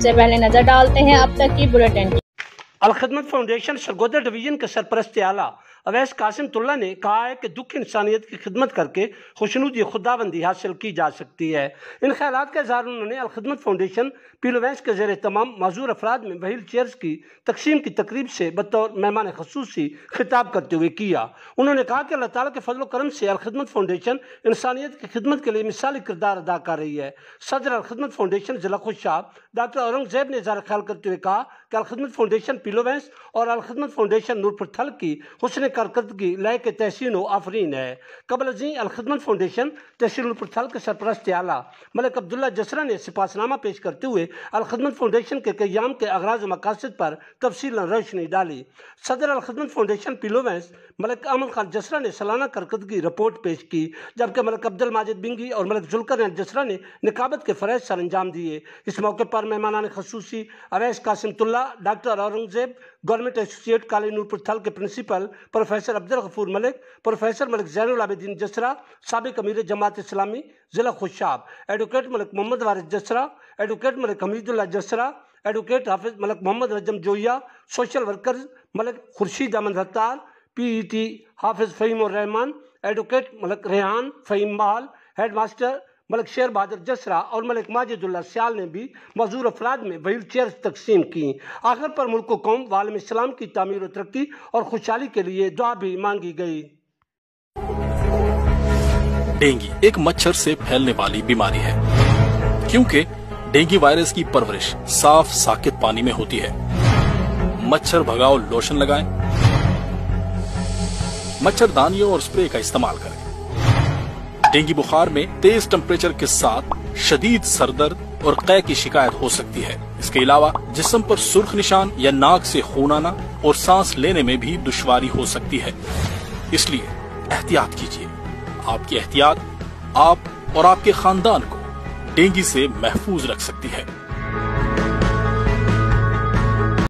سے پہلے نظر ڈالتے ہیں اب تک کی بلیٹن کی۔ الخدمت فاؤنڈیشن سرگودا ڈویژن کے سرپرست اعلیٰ اویس قاسم اللہ نے کہا ہے کہ دکھ انسانیت کی خدمت کر کے خوشنودی خداوندی حاصل کی جا سکتی ہے۔ ان خیالات کا اظہار انہوں نے الخدمت فاؤنڈیشن پیلو وینس کے زیر تمام معذور افراد میں وہیل چیئرز کی تقسیم کی تقریب سے بطور مہمان خصوصی خطاب کرتے ہوئے کیا۔ انہوں نے کہا کہ اللہ تعالیٰ کے فضل و کرم سے الخدمت فاؤنڈیشن انسانیت کی خدمت کے لیے مثالی کردار ادا کر رہی ہے۔ صدر الخدمت فاؤنڈیشن ضلع خوشاب ڈاکٹر اورنگ زیب نے اظہار خیال کرتے ہوئے کہا کہ الخدمت فاؤنڈیشن پیلو وینس اور الخدمت فاؤنڈیشن نورپور تھل کی حسن کارکردگی لائق تحسین و آفرین ہے۔ قبل ازیں الخدمت فاؤنڈیشن تحصیل نورپور تھل کے سرپرست اعلیٰ ملک عبداللہ جسرا نے سپاسنامہ پیش کرتے ہوئے الخدمت فاؤنڈیشن کے قیام کے اغراض و مقاصد پر تفصیل روشنی ڈالی۔ صدر Al-Khidmat foundation pillow Venice Malik Ahmad Khan جسرا نے سالانہ کارکردگی رپورٹ پیش کی، جبکہ ملک عبد الماجد بنگی اور ملک ذوالقرنین جسرا نے نقابت کے فرائض سر انجام دیے۔ اس موقع پر مہمانان خصوصی اویس قاسم اللہ، ڈاکٹر اورنگ زیب، گورنمنٹ ایسوسیٹ کالج نورپور تھل کے پرنسپل پروفیسر عبدالغفور ملک، پروفیسر ملک زین العابدین جسرا، سابق امیر جماعت اسلامی ضلع خوشاب، ایڈوکیٹ ملک محمد وارث جسرا، ایڈوکیٹ ملک حمید اللہ جسرا، ایڈوکیٹ حافظ ملک محمد نجم جویا، سوشل ورکرز ملک خورشید احمد رتار، پی ای ٹی حافظ فہیم الرحمان، ایڈوکیٹ ملک ریحان فہیم بحال، ہیڈ ماسٹر ملک شیر بہادر جسرا اور ملک ماجد اللہ سیال نے بھی معذور افراد میں وہیل چیئرز تقسیم کی۔ آخر پر ملک و قوم و عالم اسلام کی تعمیر و ترقی اور خوشحالی کے لیے دعا بھی مانگی گئی۔ ڈینگی ایک مچھر سے پھیلنے والی بیماری ہے، کیونکہ ڈینگی وائرس کی پرورش صاف ساکت پانی میں ہوتی ہے۔ مچھر بھگاؤ لوشن لگائیں، مچھر دانیوں اور اسپرے کا استعمال کریں۔ ڈینگی بخار میں تیز ٹمپریچر کے ساتھ شدید سر درد اور قے کی شکایت ہو سکتی ہے۔ اس کے علاوہ جسم پر سرخ نشان یا ناک سے خون آنا اور سانس لینے میں بھی دشواری ہو سکتی ہے۔ اس لیے احتیاط کیجیے۔ آپ کی احتیاط آپ اور آپ کے خاندان کو ڈینگی سے محفوظ رکھ سکتی ہے۔